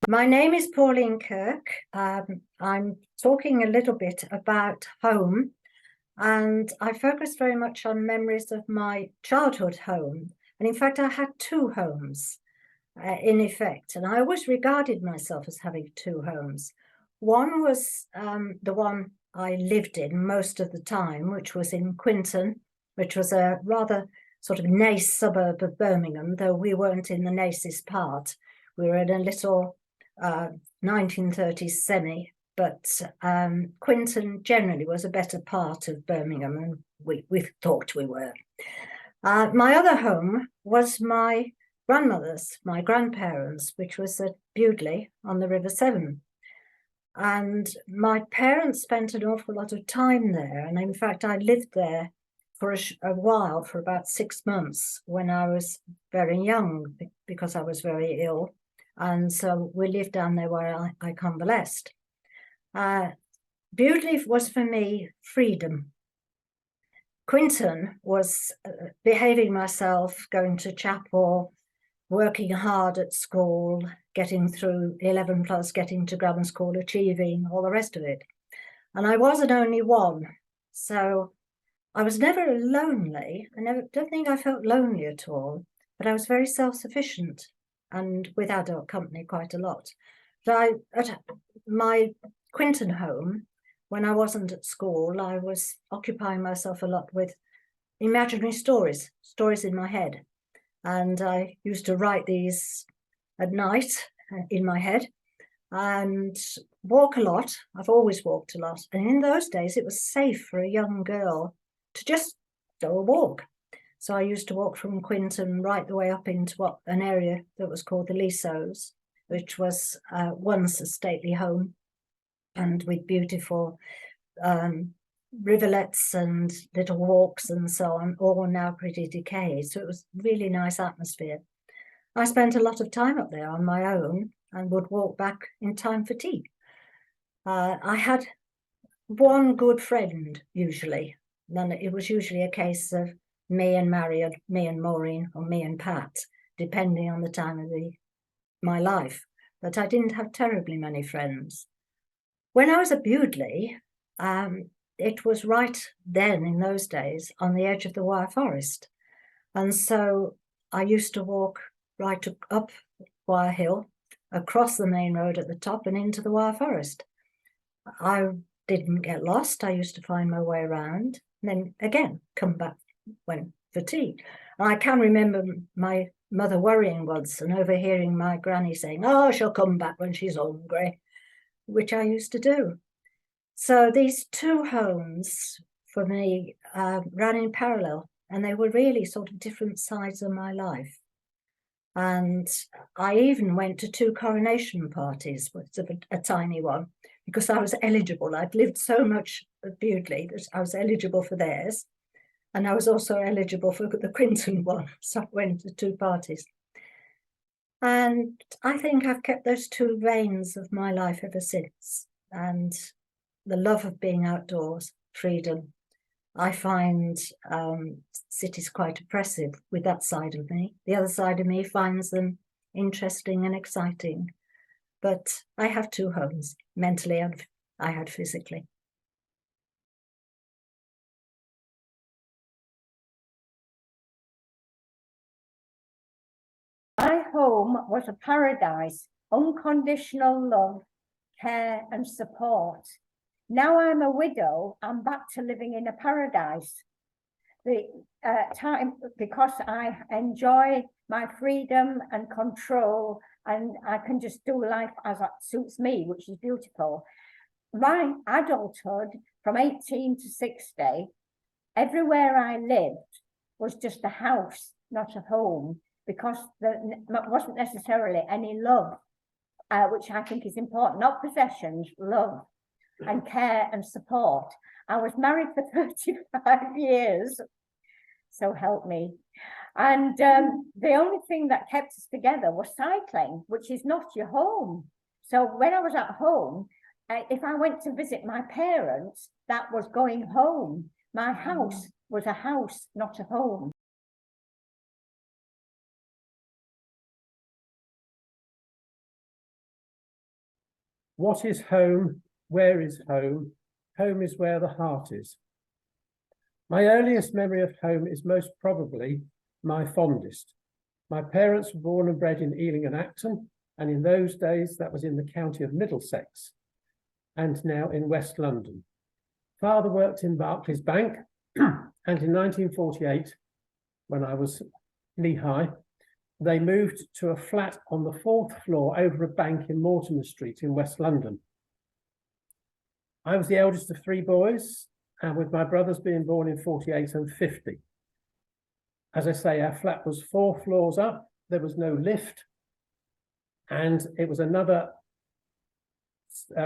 My name is Pauline Kirk. I'm talking a little bit about home, and I focus very much on memories of my childhood home. And in fact, I had two homes in effect, and I always regarded myself as having two homes. One was the one I lived in most of the time, which was in Quintan, which was a rather sort of nice suburb of Birmingham, though we weren't in the nicest part. We were in a little 1930s semi, but Quintan generally was a better part of Birmingham, and we thought we were. My other home was my grandmother's, my grandparents, which was at Bewdley on the River Severn. And my parents spent an awful lot of time there. And in fact, I lived there for a while, for about 6 months when I was very young, because I was very ill. And so we lived down there where I convalesced. Bewdley was for me freedom. Quintan was behaving myself, going to chapel, working hard at school, getting through 11 plus, getting to grammar school, achieving, all the rest of it. And I wasn't only one. So I was never lonely. Don't think I felt lonely at all, but I was very self-sufficient and with adult company quite a lot. So at my Quintan home, when I wasn't at school, I was occupying myself a lot with imaginary stories in my head. And I used to write these at night in my head and walk a lot. I've always walked a lot. And in those days, it was safe for a young girl to just go a walk. So I used to walk from Quintan right the way up into an area that was called the Lesos, which was once a stately home, and with beautiful rivulets and little walks and so on, all now pretty decayed. So it was really nice atmosphere. I spent a lot of time up there on my own and would walk back in time for tea. I had one good friend usually, and it was usually a case of me and Mary, or me and Maureen, or me and Pat, depending on the time of my life. But I didn't have terribly many friends. When I was at Bewdley, it was right then in those days on the edge of the Wire Forest. And so I used to walk right up Wire Hill, across the main road at the top and into the Wire Forest. I didn't get lost. I used to find my way around, and then again come back when for tea. And I can remember my mother worrying once and overhearing my granny saying, "Oh, she'll come back when she's hungry," which I used to do. So these two homes for me ran in parallel, and they were really sort of different sides of my life. And I even went to two coronation parties, which was a tiny one, because I was eligible. I'd lived so much at Bewdley that I was eligible for theirs. And I was also eligible for the Quintan one. So I went to two parties. And I think I've kept those two veins of my life ever since. And the love of being outdoors, freedom. I find cities quite oppressive with that side of me. The other side of me finds them interesting and exciting. But I have two homes, mentally and I had physically. My home was a paradise, unconditional love, care and support. Now I'm a widow, I'm back to living in a paradise. The time, because I enjoy my freedom and control, and I can just do life as it suits me, which is beautiful. My adulthood, from 18 to 60, everywhere I lived was just a house, not a home, because there wasn't necessarily any love, which I think is important, not possessions, love and care and support. I was married for 35 years, so help me. And the only thing that kept us together was cycling, which is not your home. So when I was at home, if I went to visit my parents, that was going home. My house was a house, not a home. What is home? Where is home? Home is where the heart is. My earliest memory of home is most probably my fondest. My parents were born and bred in Ealing and Acton, and in those days that was in the county of Middlesex, and now in West London. Father worked in Barclays Bank, and in 1948, when I was knee-high, they moved to a flat on the 4th floor over a bank in Mortimer Street in West London. I was the eldest of 3 boys, and with my brothers being born in 48 and 50. As I say, our flat was 4 floors up, there was no lift, and it was another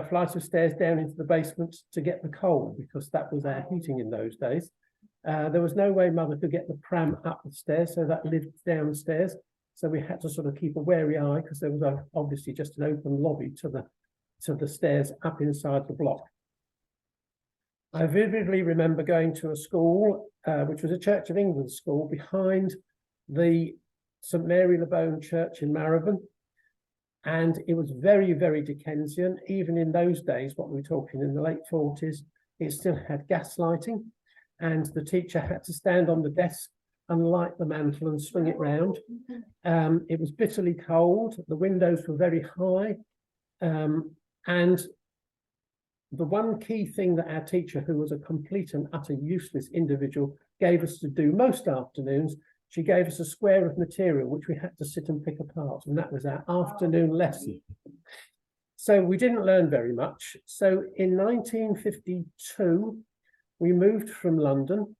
flight of stairs down into the basement to get the coal, because that was our heating in those days. There was no way mother could get the pram up the stairs, so that lived downstairs. So we had to sort of keep a wary eye, because there was obviously just an open lobby to the stairs up inside the block. I vividly remember going to a school, which was a Church of England school, behind the St Mary Le Bone Church in Marylebone. And it was very, very Dickensian. Even in those days, what we were talking in the late 40s, it still had gas lighting. And the teacher had to stand on the desk and light the mantle and swing it round. It was bitterly cold. The windows were very high. And the one key thing that our teacher, who was a complete and utter useless individual, gave us to do most afternoons, she gave us a square of material which we had to sit and pick apart, and that was our afternoon lesson. So we didn't learn very much. So in 1952, we moved from London,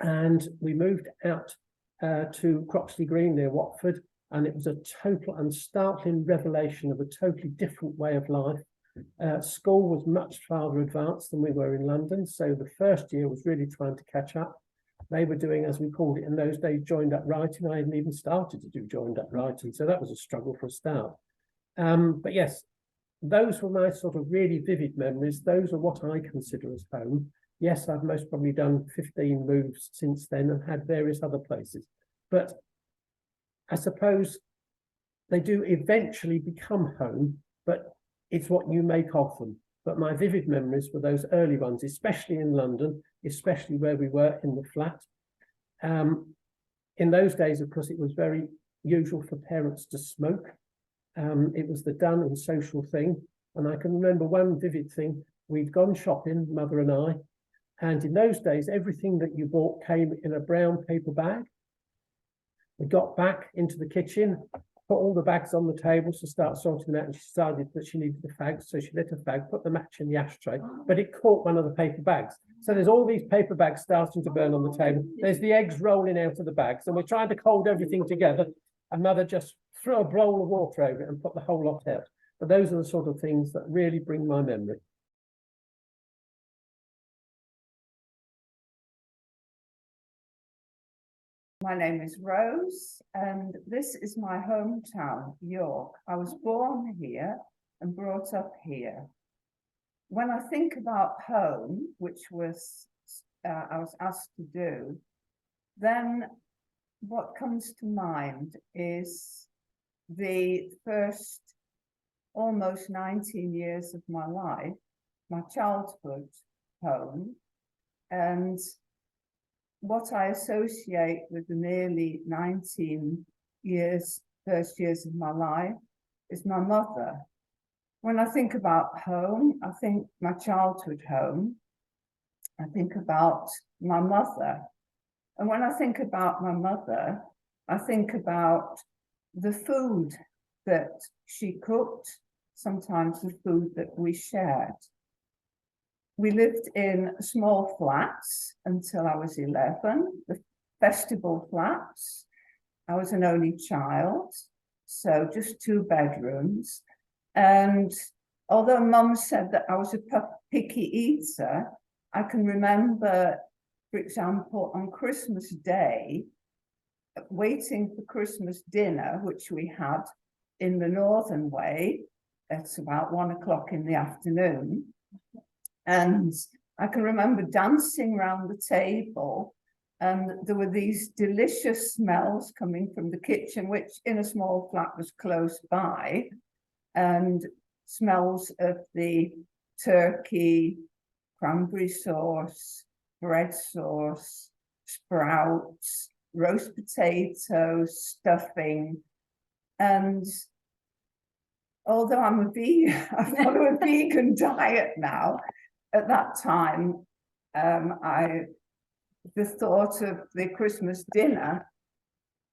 and we moved out to Croxley Green near Watford, and it was a total and startling revelation of a totally different way of life. School was much farther advanced than we were in London, so the first year was really trying to catch up. They were doing, as we called it in those days, joined up writing. I hadn't even started to do joined up writing, so that was a struggle for a start. But yes, those were my sort of really vivid memories. Those are what I consider as home. Yes, I've most probably done 15 moves since then and had various other places. But I suppose they do eventually become home, but it's what you make of them. But my vivid memories were those early ones, especially in London, especially where we were in the flat. In those days, of course, it was very usual for parents to smoke. It was the done and social thing. And I can remember one vivid thing. We'd gone shopping, mother and I, and in those days, everything that you bought came in a brown paper bag. We got back into the kitchen, put all the bags on the table to start sorting them out, and she decided that she needed a fag, so she lit a fag, put the match in the ashtray, but it caught one of the paper bags. So there's all these paper bags starting to burn on the table. There's the eggs rolling out of the bags, and we're trying to hold everything together, and mother just threw a bowl of water over it and put the whole lot out. But those are the sort of things that really bring my memory. My name is Rose, and this is my hometown, York. I was born here and brought up here. When I think about home, which was I was asked to do, then what comes to mind is the first almost 19 years of my life, my childhood home, and what I associate with the nearly 19 years, first years of my life, is my mother. When I think about home, I think my childhood home. I think about my mother. And when I think about my mother, I think about the food that she cooked, sometimes the food that we shared. We lived in small flats until I was 11, the festival flats. I was an only child, so just 2 bedrooms. And although Mum said that I was a picky eater, I can remember, for example, on Christmas Day, waiting for Christmas dinner, which we had in the northern way, it's about 1 o'clock in the afternoon. And I can remember dancing around the table, and there were these delicious smells coming from the kitchen, which in a small flat was close by. And smells of the turkey, cranberry sauce, bread sauce, sprouts, roast potatoes, stuffing. And although I'm a vegan, I follow a vegan diet now, at that time, the thought of the Christmas dinner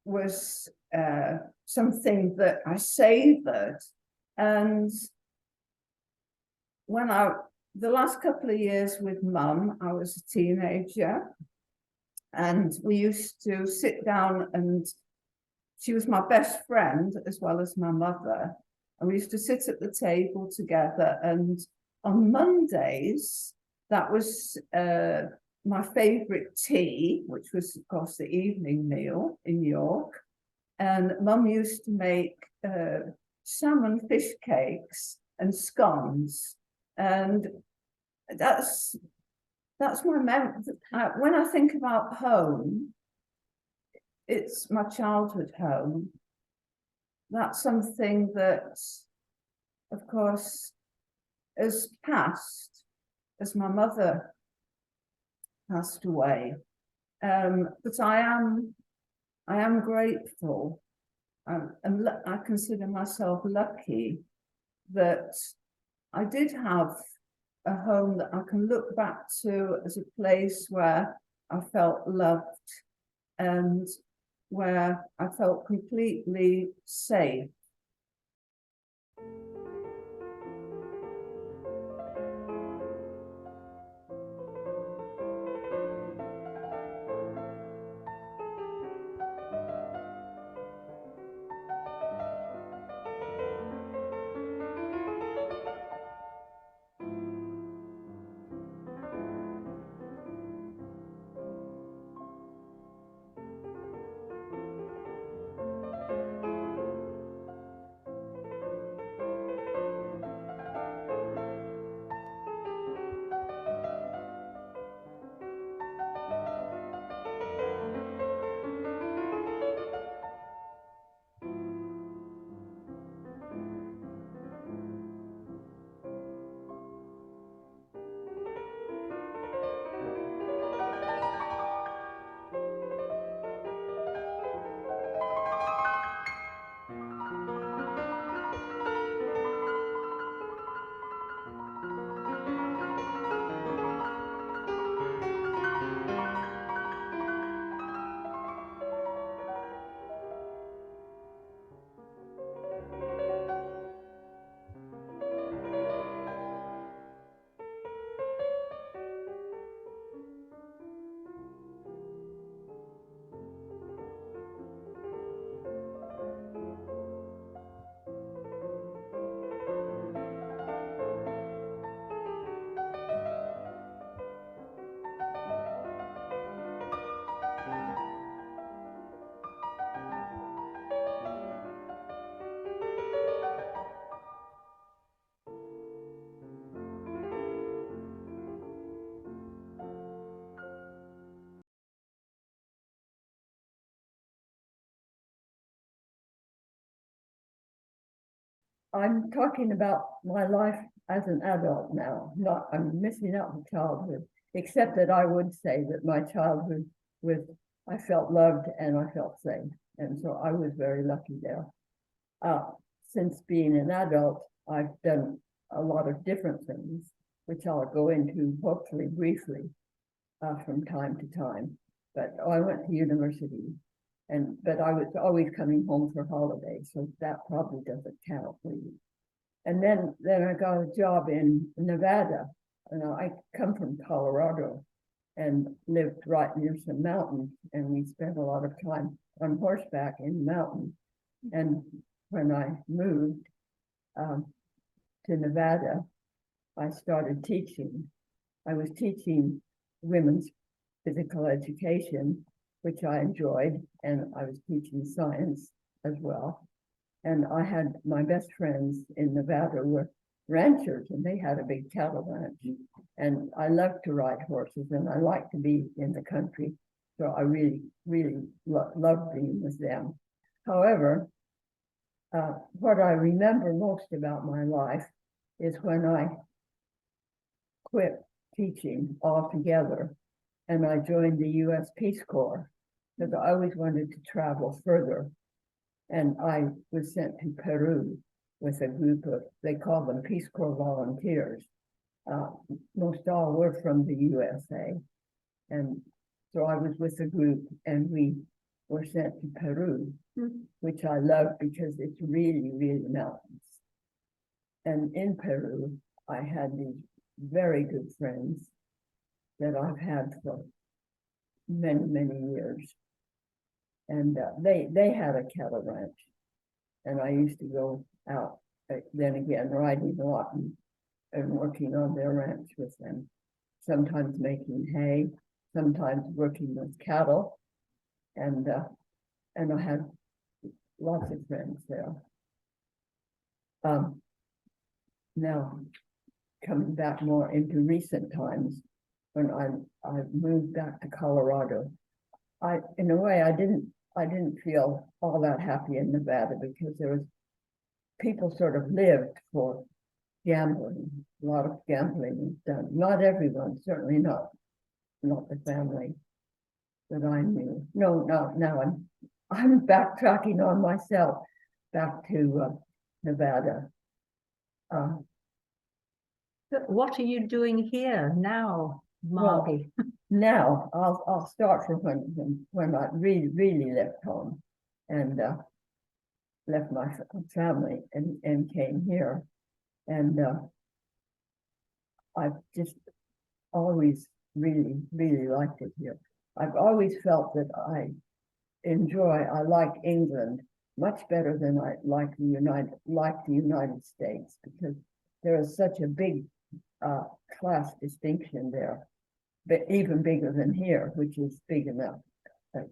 was something that I savoured. And when the last couple of years with Mum, I was a teenager, and we used to sit down, and she was my best friend as well as my mother. And we used to sit at the table together, and on Mondays, that was my favourite tea, which was, of course, the evening meal in York. And Mum used to make salmon fish cakes and scones. And that's my memory. When I think about home, it's my childhood home. That's something that, of course, has passed as my mother passed away. But I am grateful, and I consider myself lucky that I did have a home that I can look back to as a place where I felt loved and where I felt completely safe. I'm talking about my life as an adult now. I'm missing out on childhood, except that I would say that my childhood I felt loved and I felt safe. And so I was very lucky there. Since being an adult, I've done a lot of different things, which I'll go into hopefully briefly from time to time. But I went to university, but I was always coming home for holidays, so that probably doesn't count really. And then I got a job in Nevada, and I come from Colorado and lived right near some mountains, and we spent a lot of time on horseback in the mountains. And when I moved to Nevada, I started teaching. I was teaching women's physical education, which I enjoyed, and I was teaching science as well. And I had my best friends in Nevada were ranchers, and they had a big cattle ranch. And I loved to ride horses, and I liked to be in the country. So I really, really loved being with them. However, what I remember most about my life is when I quit teaching altogether and I joined the US Peace Corps because I always wanted to travel further. And I was sent to Peru with a group of, they call them Peace Corps volunteers. Most all were from the USA. And so I was with a group and we were sent to Peru, which I love because it's really, really mountains. And in Peru, I had these very good friends that I've had for many, many years. And they had a cattle ranch. And I used to go out, then again, riding a lot and working on their ranch with them. Sometimes making hay, sometimes working with cattle. And I had lots of friends there. Now, coming back more into recent times, when I moved back to Colorado, in a way I didn't feel all that happy in Nevada because there was people sort of lived for gambling. A lot of gambling was done. Not everyone, certainly not the family that I knew. No, now I'm backtracking on myself back to Nevada. What are you doing here now, Margy? Well, now I'll start from when I really left home and left my family and came here, and I've just always really liked it here. I've always felt that I like England much better than I like the United States, because there is such a big class distinction there, but even bigger than here, which is big enough as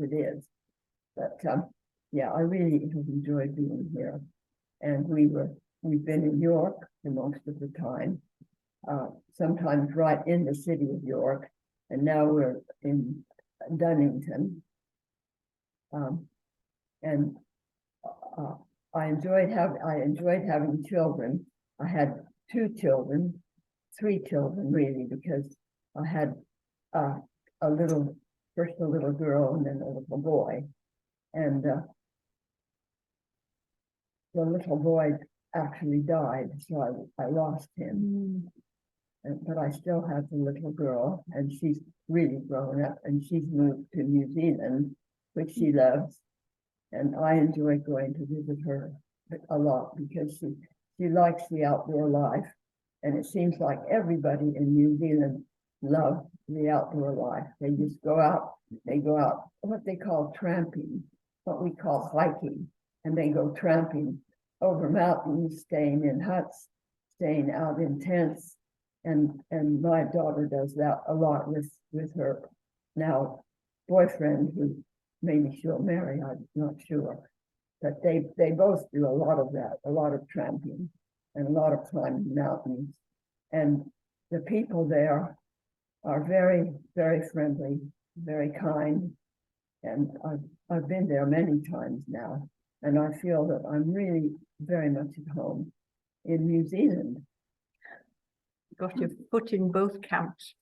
it is. But yeah, I really have enjoyed being here, and we've been in York for most of the time, sometimes right in the city of York, and now we're in Dunnington. And I enjoyed having children. I had three children really, because I had first a little girl and then a little boy. And the little boy actually died, so I lost him. But I still have the little girl, and she's really grown up, and she's moved to New Zealand, which she loves. And I enjoy going to visit her a lot because she likes the outdoor life. And it seems like everybody in New Zealand loves the outdoor life. They just go out what they call tramping, what we call hiking, and they go tramping over mountains, staying in huts, staying out in tents. And my daughter does that a lot with her now boyfriend, who maybe she'll marry, I'm not sure. But they both do a lot of that, a lot of tramping and a lot of climbing mountains. And the people there are very, very friendly, very kind. And I've been there many times now, and I feel that I'm really very much at home in New Zealand. Got your foot in both camps.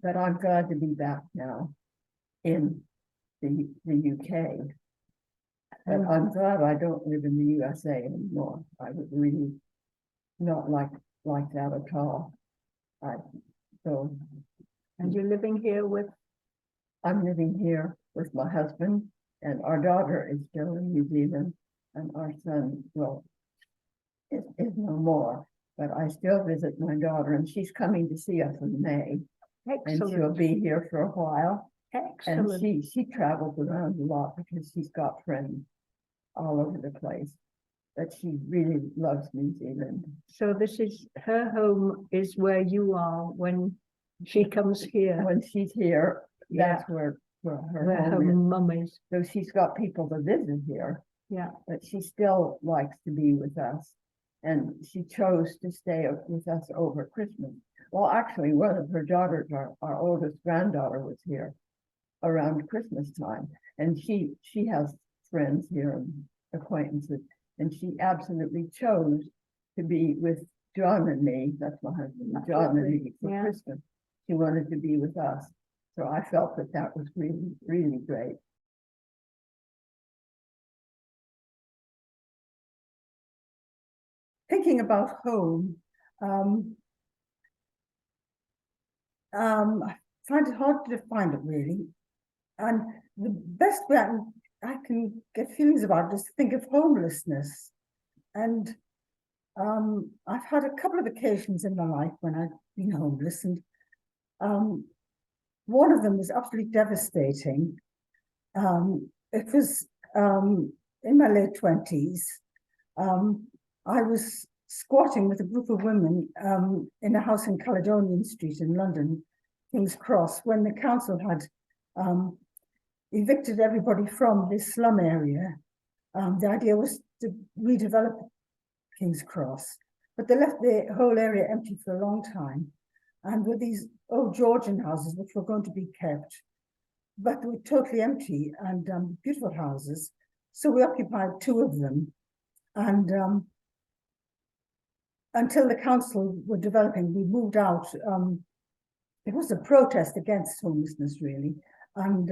But I'm glad to be back now in the UK. And I'm glad I don't live in the USA anymore. I would really not like that at all. And you're living here with? I'm living here with my husband, and our daughter is still in New Zealand, and our son, well, is no more. But I still visit my daughter, and she's coming to see us in May. Excellent. And she'll be here for a while. Excellent. And she travels around a lot because she's got friends all over the place. But she really loves New Zealand. So this is her home, is where you are when she comes here. When she's here, that's where her home is. mum is. So she's got people to visit here. Yeah. But she still likes to be with us. And she chose to stay with us over Christmas. Well, actually, one of her daughters, our oldest granddaughter, was here around Christmas time. And she has friends here and acquaintances. And she absolutely chose to be with John and me, that's my husband, John and me for Yeah. Christmas. She wanted to be with us. So I felt that that was really, really great. Thinking about home, I find it hard to define it really. And the best way I can get feelings about it is to think of homelessness. And I've had a couple of occasions in my life when I've been homeless, and one of them was absolutely devastating. It was in my late 20s. I was squatting with a group of women in a house in Caledonian Street in London, King's Cross, when the council had evicted everybody from this slum area. The idea was to redevelop King's Cross, but they left the whole area empty for a long time. And with these old Georgian houses, which were going to be kept, but they were totally empty and beautiful houses. So we occupied two of them. And until the council were developing, we moved out. It was a protest against homelessness, really. And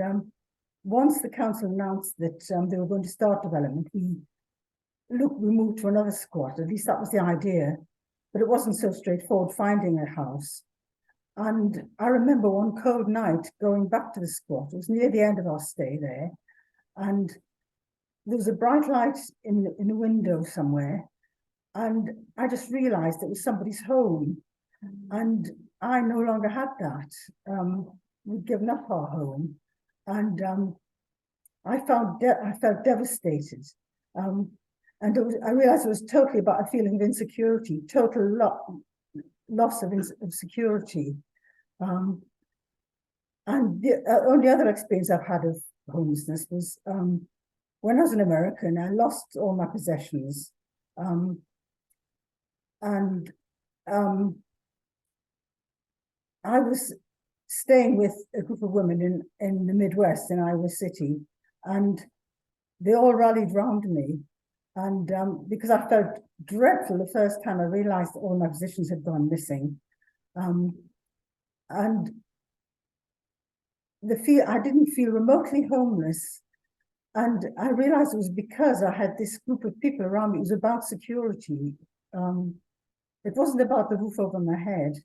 once the council announced that they were going to start development, we moved to another squat. At least that was the idea. But it wasn't so straightforward finding a house. And I remember one cold night going back to the squat. It was near the end of our stay there. And there was a bright light in the window somewhere. And I just realized it was somebody's home. And I no longer had that. We'd given up our home. And I felt devastated. And I realized it was totally about a feeling of insecurity, total loss of security. And the only other experience I've had of homelessness was when I was in America and I lost all my possessions. I was staying with a group of women in the Midwest in Iowa City, and they all rallied round me. And because I felt dreadful the first time I realized all my possessions had gone missing. And I didn't feel remotely homeless. And I realized it was because I had this group of people around me. It was about security. It wasn't about the roof over my head.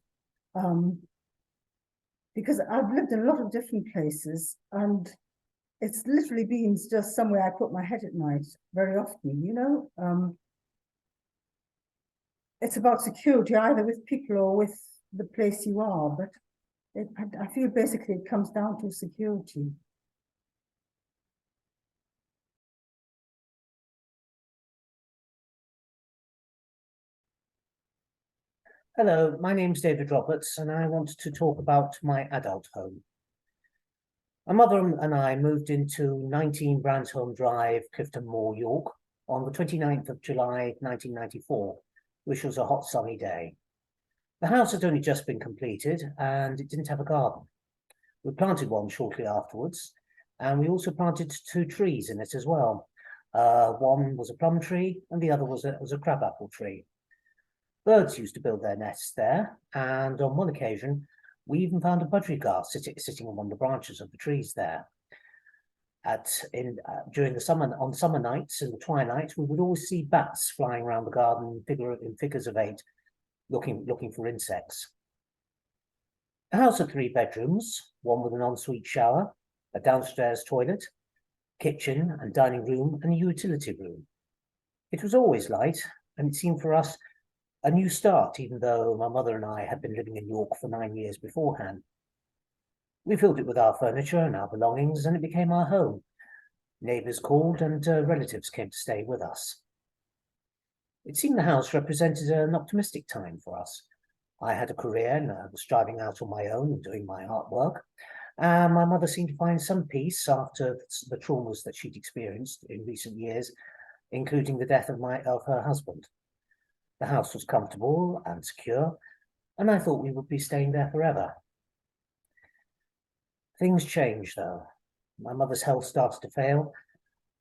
Because I've lived in a lot of different places, and it's literally been just somewhere I put my head at night very often, you know. It's about security, either with people or with the place you are, but I feel basically it comes down to security. Hello, my name's David Roberts, and I wanted to talk about my adult home. My mother and I moved into 19 Bransholme Drive, Clifton Moor, York, on the 29th of July, 1994, which was a hot sunny day. The house had only just been completed, and it didn't have a garden. We planted one shortly afterwards, and we also planted 2 trees in it as well. One was a plum tree, and the other was a crabapple tree. Birds used to build their nests there, and on one occasion, we even found a budgerigar sitting on one of the branches of the trees there. During the summer, on summer nights in the twilight, we would always see bats flying around the garden in figures of 8, looking for insects. The house had 3 bedrooms, one with an ensuite shower, a downstairs toilet, kitchen and dining room, and a utility room. It was always light, and it seemed for us a new start, even though my mother and I had been living in York for 9 years beforehand. We filled it with our furniture and our belongings, and it became our home. Neighbours called, and relatives came to stay with us. It seemed the house represented an optimistic time for us. I had a career, and I was striving out on my own and doing my artwork. My mother seemed to find some peace after the traumas that she'd experienced in recent years, including the death of her husband. The house was comfortable and secure, and I thought we would be staying there forever. Things changed, though. My mother's health started to fail,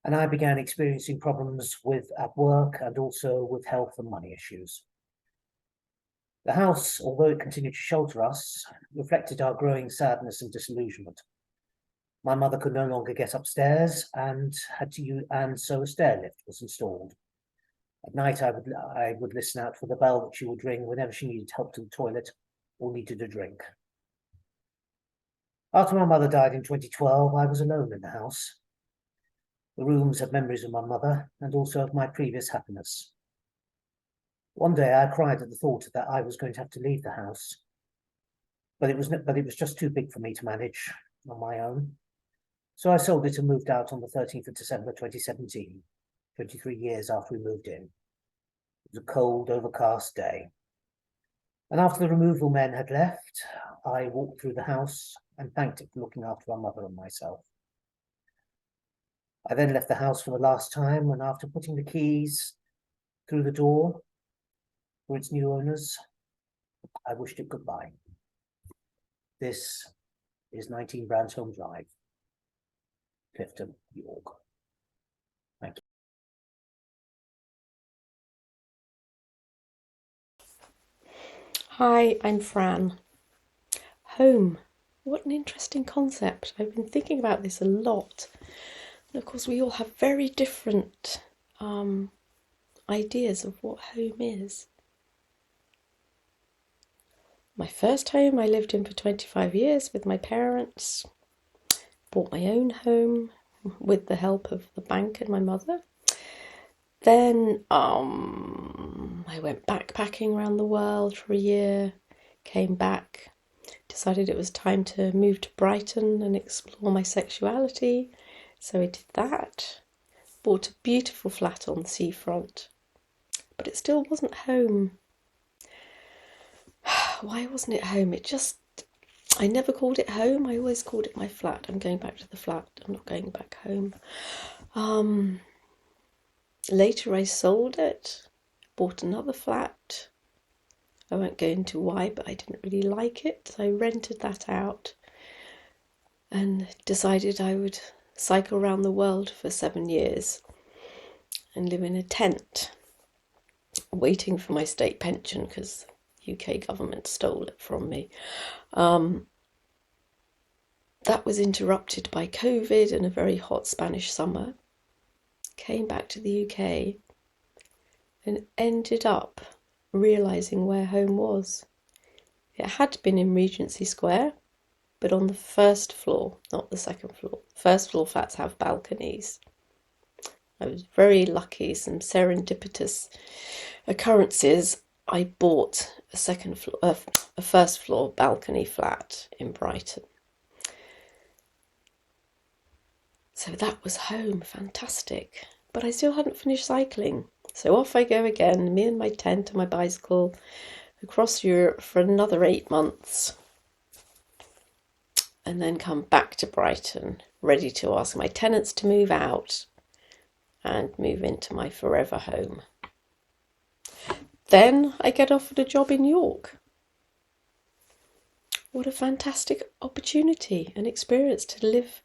and I began experiencing problems at work and also with health and money issues. The house, although it continued to shelter us, reflected our growing sadness and disillusionment. My mother could no longer get upstairs and so a stair lift was installed. At night, I would listen out for the bell that she would ring whenever she needed help to the toilet or needed a drink. After my mother died in 2012, I was alone in the house. The rooms had memories of my mother and also of my previous happiness. One day I cried at the thought that I was going to have to leave the house, but it was just too big for me to manage on my own. So I sold it and moved out on the 13th of December 2017, 23 years after we moved in. It was a cold, overcast day. And after the removal men had left, I walked through the house and thanked it for looking after my mother and myself. I then left the house for the last time, and after putting the keys through the door for its new owners, I wished it goodbye. This is 19 Bransholme Drive, Clifton, York. Thank you. Hi, I'm Fran. Home. What an interesting concept. I've been thinking about this a lot. And of course, we all have very different ideas of what home is. My first home I lived in for 25 years with my parents. Bought my own home with the help of the bank and my mother. Then I went backpacking around the world for a year, came back, decided it was time to move to Brighton and explore my sexuality. So I did that, bought a beautiful flat on the seafront, but it still wasn't home. Why wasn't it home? I never called it home. I always called it my flat. I'm going back to the flat. I'm not going back home. Later I sold it, bought another flat. I won't go into why, but I didn't really like it. So I rented that out and decided I would cycle around the world for 7 years and live in a tent, waiting for my state pension because the UK government stole it from me. That was interrupted by COVID and a very hot Spanish summer. Came back to the UK and ended up realising where home was. It had been in Regency Square, but on the first floor, not the second floor. First floor flats have balconies. I was very lucky, some serendipitous occurrences. I bought a first floor balcony flat in Brighton. So that was home, fantastic. But I still hadn't finished cycling. So off I go again, me and my tent and my bicycle, across Europe for another 8 months. And then come back to Brighton, ready to ask my tenants to move out and move into my forever home. Then I get offered a job in York. What a fantastic opportunity and experience to live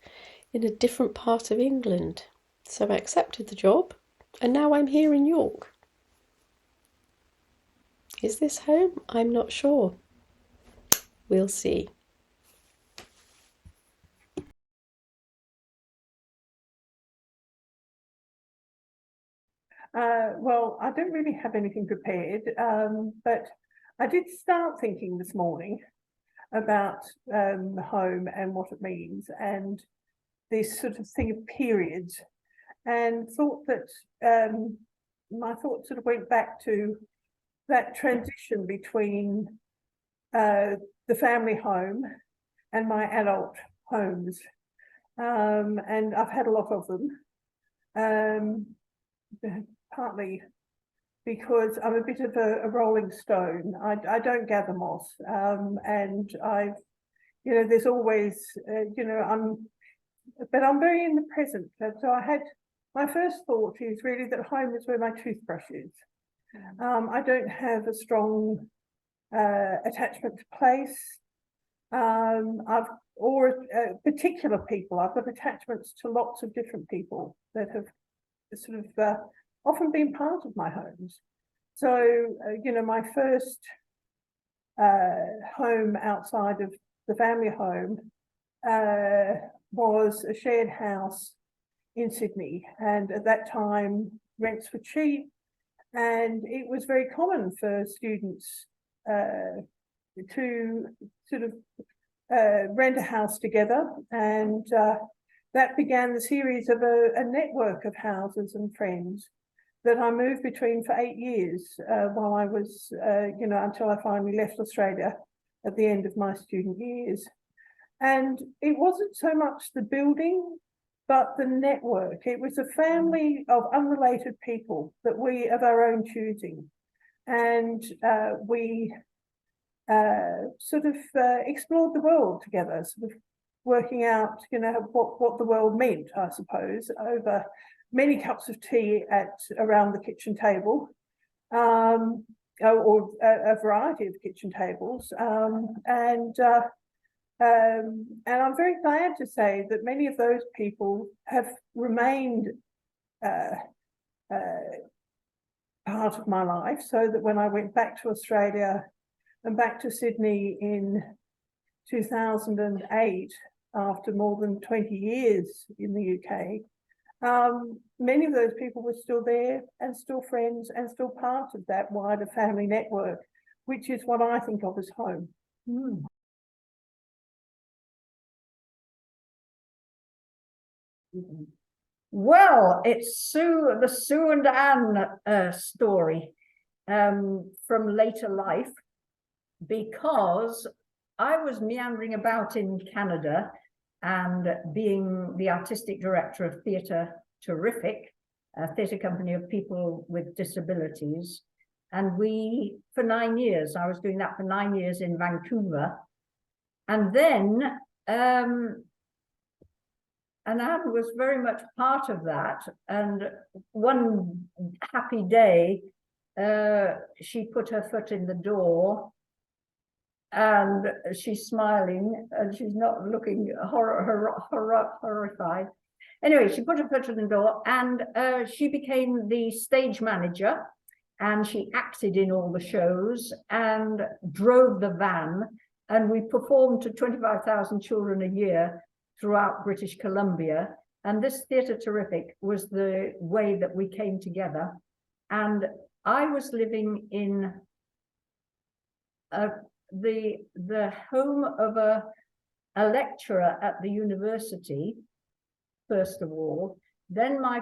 in a different part of England. So I accepted the job and now I'm here in York. Is this home? I'm not sure. We'll see. Well, I don't really have anything prepared, but I did start thinking this morning about home and what it means and this sort of thing of periods, and thought that my thoughts sort of went back to that transition between the family home and my adult homes, and I've had a lot of them. Partly because I'm a bit of a rolling stone. I don't gather moss, and I've, there's always, I'm very in the present. So I had, my first thought is really that home is where my toothbrush is. I don't have a strong attachment to place. Particular people. I've got attachments to lots of different people that have sort of often been part of my homes. So, my first home outside of the family home was a shared house in Sydney, and at that time rents were cheap, and it was very common for students to sort of rent a house together, and that began the series of a network of houses and friends that I moved between for 8 years while I was, until I finally left Australia at the end of my student years. And it wasn't so much the building, but the network. It was a family of unrelated people that we, of our own choosing. And we explored the world together, sort of working out, what the world meant, I suppose, over many cups of tea around the kitchen table, or a variety of kitchen tables, and I'm very glad to say that many of those people have remained part of my life, so that when I went back to Australia and back to Sydney in 2008, after more than 20 years in the UK, many of those people were still there and still friends and still part of that wider family network, which is what I think of as home. Mm. Well, it's the Sue and Anne story from later life, because I was meandering about in Canada and being the artistic director of Theatre Terrific, a theatre company of people with disabilities. And we, for 9 years, I was doing that for 9 years in Vancouver. And then, and Anne was very much part of that. And one happy day, she put her foot in the door, and she's smiling, and she's not looking horrified. Anyway, she put her foot in the door, and she became the stage manager, and she acted in all the shows and drove the van, and we performed to 25,000 children a year throughout British Columbia. And this Theatre Terrific was the way that we came together. And I was living in the home of a lecturer at the university, first of all. Then my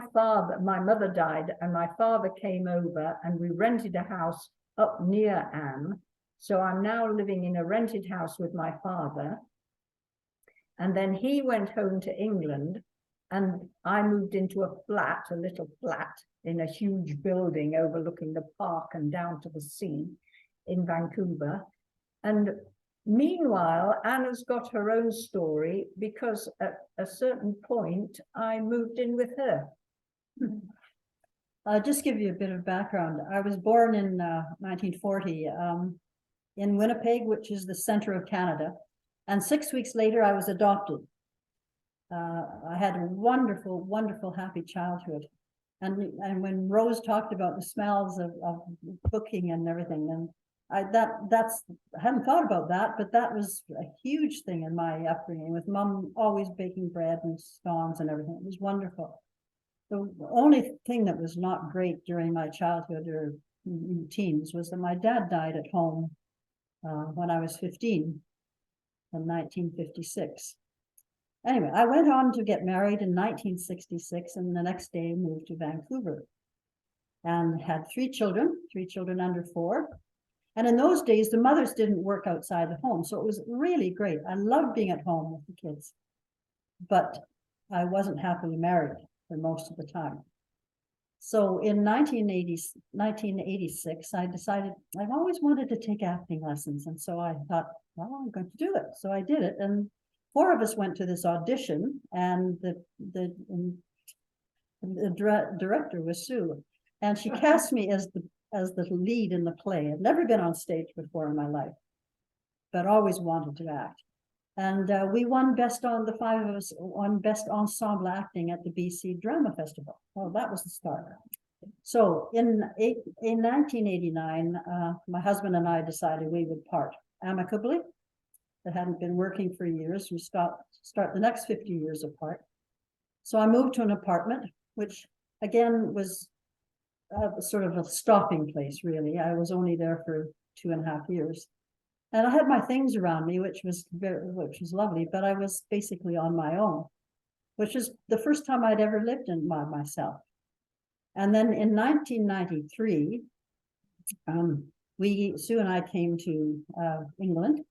mother died, and my father came over, and we rented a house up near Anne. So I'm now living in a rented house with my father. And then he went home to England, and I moved into a little flat in a huge building overlooking the park and down to the sea in Vancouver. And meanwhile, Anna's got her own story, because at a certain point, I moved in with her. I'll just give you a bit of background. I was born in 1940 in Winnipeg, which is the center of Canada. And 6 weeks later, I was adopted. I had a wonderful, wonderful, happy childhood. And when Rose talked about the smells of cooking and everything, and I hadn't thought about that, but that was a huge thing in my upbringing, with Mum always baking bread and scones and everything. It was wonderful. The only thing that was not great during my childhood or teens was that my dad died at home when I was 15 in 1956. Anyway, I went on to get married in 1966, and the next day moved to Vancouver and had 3 children under 4. And in those days, the mothers didn't work outside the home. So it was really great. I loved being at home with the kids, but I wasn't happily married for most of the time. So in 1986, I decided I've always wanted to take acting lessons. And so I thought, well, I'm going to do it. So I did it. And 4 of us went to this audition, and the director was Sue. And she cast me as the lead in the play. I'd never been on stage before in my life, but always wanted to act. And we won the 5 of us won Best Ensemble Acting at the BC Drama Festival. Well, that was the start. So in 1989, my husband and I decided we would part. amicably, that hadn't been working for years. We start the next 50 years apart. So I moved to an apartment, which again was sort of a stopping place, really. I was only there for 2.5 years. And I had my things around me, which was lovely, but I was basically on my own, which is the first time I'd ever lived in myself. And then in 1993, Sue and I came to England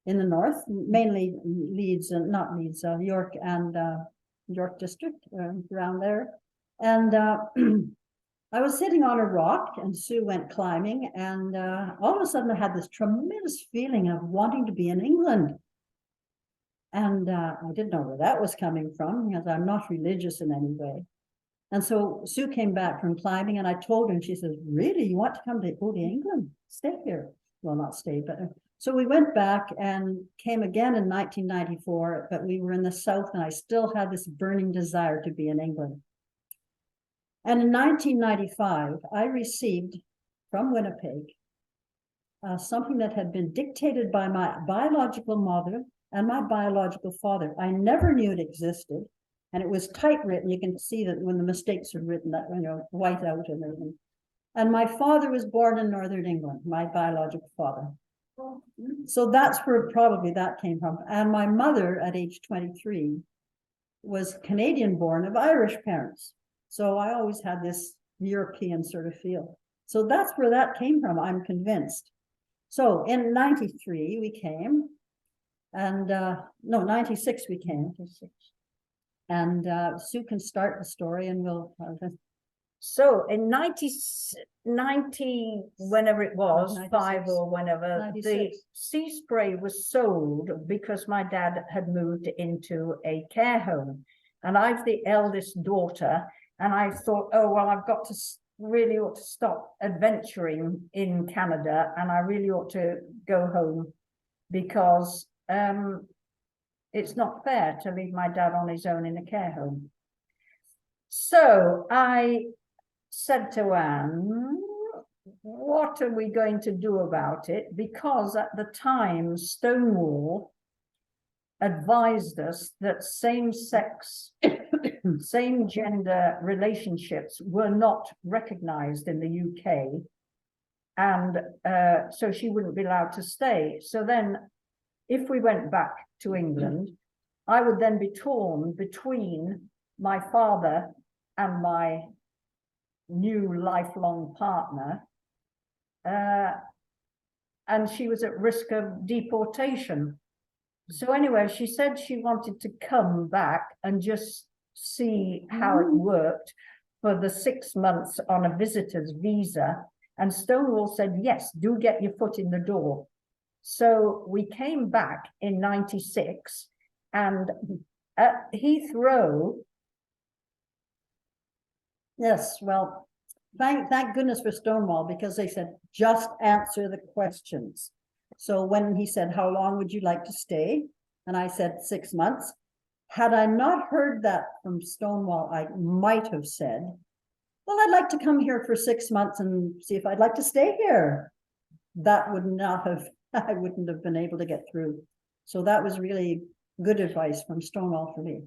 in the north, mainly Leeds and not Leeds, York and York district around there. And I was sitting on a rock and Sue went climbing, and all of a sudden I had this tremendous feeling of wanting to be in England. And I didn't know where that was coming from, because I'm not religious in any way. And so Sue came back from climbing, and I told her, and she says, really, you want to go to England? Stay here. Well, not stay, but so we went back and came again in 1994, but we were in the south, and I still had this burning desire to be in England. And in 1995, I received from Winnipeg something that had been dictated by my biological mother and my biological father. I never knew it existed, and it was typewritten. You can see that when the mistakes are written, that, you know, white out and everything. And my father was born in Northern England, my biological father. So that's where probably that came from. And my mother at age 23 was Canadian born of Irish parents. So I always had this European sort of feel. So that's where that came from, I'm convinced. So in 93 we came, and no, 96 we came. And Sue can start the story and we'll... So in 90, whenever it was, 96. 5 or whenever, 96. the sea spray was sold because my dad had moved into a care home. And I'm the eldest daughter, and I thought, oh, well, I've got to really ought to stop adventuring in Canada, and I really ought to go home, because it's not fair to leave my dad on his own in a care home. So I said to Anne, what are we going to do about it? Because at the time, Stonewall advised us that same-sex, same-gender relationships were not recognized in the UK. And so she wouldn't be allowed to stay. So then, if we went back to England, I would then be torn between my father and my new lifelong partner, and she was at risk of deportation. So anyway, she said she wanted to come back and just see how it worked for the 6 months on a visitor's visa. And Stonewall said, yes, do get your foot in the door. So we came back in 96, and at Heathrow. Yes, well, thank goodness for Stonewall, because they said, just answer the questions. So when he said, how long would you like to stay? And I said, 6 months. Had I not heard that from Stonewall, I might have said, well, I'd like to come here for 6 months and see if I'd like to stay here. That would not have, I wouldn't have been able to get through. So that was really good advice from Stonewall for me.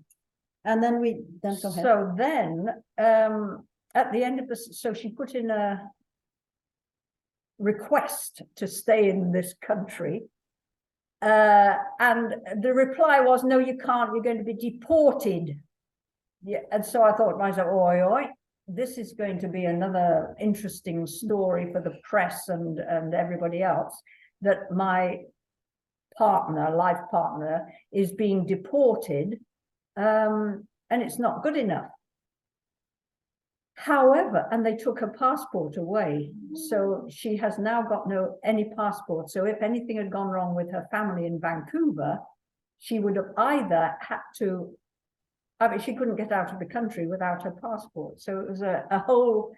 And then go ahead. So then, at the end of so she put in a request to stay in this country. And the reply was, no, you can't, you're going to be deported. Yeah, and so I thought to myself, oi, oi, this is going to be another interesting story for the press and everybody else, that my partner, life partner, is being deported, and it's not good enough. However, and they took her passport away, so she has now got any passport. So if anything had gone wrong with her family in Vancouver, she would have either had to, I mean, she couldn't get out of the country without her passport. So it was a whole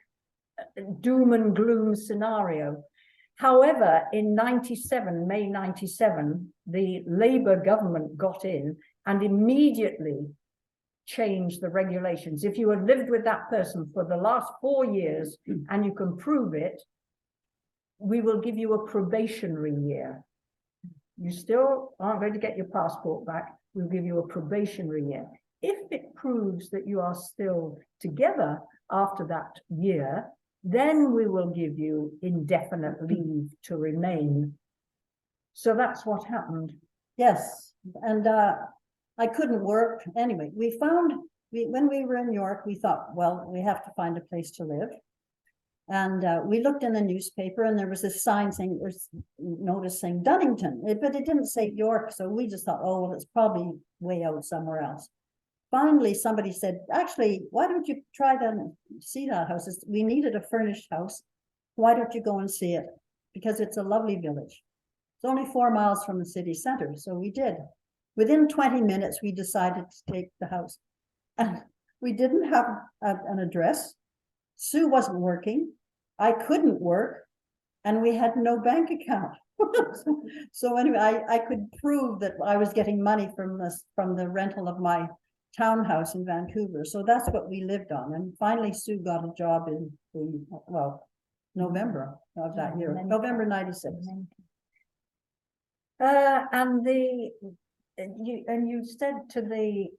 doom and gloom scenario. However, in 97, May 97, the Labour government got in and immediately changed the regulations. If you had lived with that person for the last 4 years and you can prove it, we will give you a probationary year. You still aren't going to get your passport back. We'll give you a probationary year. If it proves that you are still together after that year, then we will give you indefinite leave to remain. So that's what happened. Yes, and I couldn't work. Anyway, when we were in York, we thought, well, we have to find a place to live. And we looked in the newspaper and there was this sign saying, there's noticing Dunnington, but it didn't say York. So we just thought, oh, well, it's probably way out somewhere else. Finally, somebody said, actually, why don't you try to see that house? We needed a furnished house. Why don't you go and see it? Because it's a lovely village. It's only 4 miles from the city center. So we did. Within 20 minutes, we decided to take the house. And we didn't have an address. Sue wasn't working. I couldn't work. And we had no bank account. So anyway, I could prove that I was getting money from the rental of my townhouse in Vancouver. So that's what we lived on. And finally, Sue got a job in November of that year, November 96. And you said to the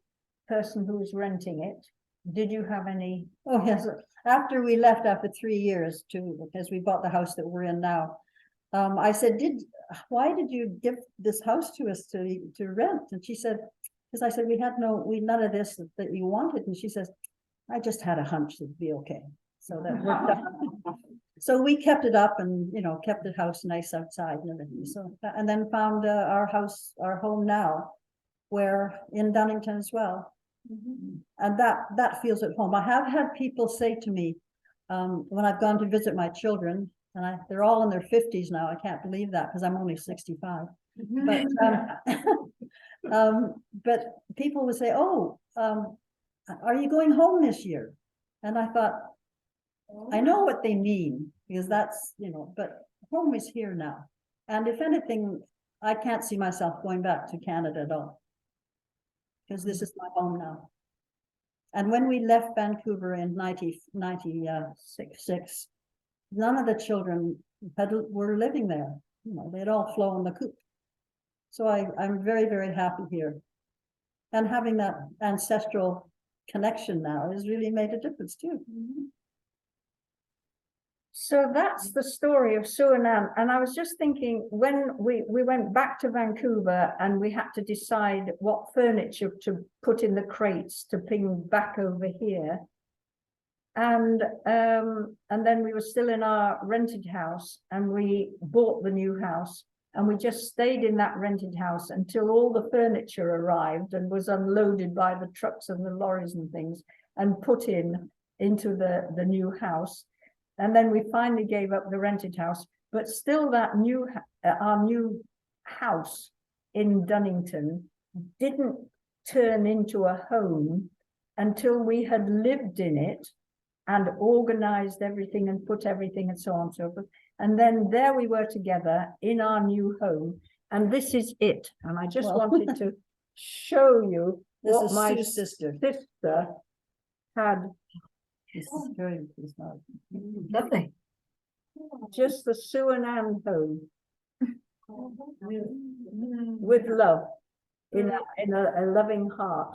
person who was renting it, did you have any? Oh yes, after we left after 3 years because we bought the house that we're in now, I said, why did you give this house to us to rent? And she said, because I said, we none of this that you wanted. And she says, I just had a hunch it'd be okay. So that worked out. So we kept it up and, kept the house nice outside and everything. So, and then found our home now, where in Dunnington as well. Mm-hmm. And that feels at home. I have had people say to me, when I've gone to visit my children, and they're all in their 50s now. I can't believe that because I'm only 65. But but people would say, oh, are you going home this year? And I thought, I know what they mean, because that's, but home is here now. And if anything, I can't see myself going back to Canada at all, because this is my home now. And when we left Vancouver in 1996, none of the children were living there. They'd all flown the coop. So I'm very, very happy here. And having that ancestral connection now has really made a difference too. Mm-hmm. So that's the story of Sue and Anne. And I was just thinking, when we went back to Vancouver and we had to decide what furniture to put in the crates to bring back over here. And then we were still in our rented house and we bought the new house and we just stayed in that rented house until all the furniture arrived and was unloaded by the trucks and the lorries and things and put into the new house. And then we finally gave up the rented house, but still that our new house in Dunnington didn't turn into a home until we had lived in it and organized everything and put everything and so on and so forth. And then there we were together in our new home. And this is it. And I just wanted to show you what my sister had. This is very Lovely. Just the Sue and Anne home with love in a loving heart.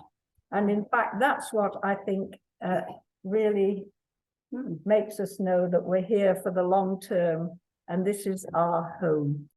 And in fact, that's what I think really makes us know that we're here for the long term and this is our home.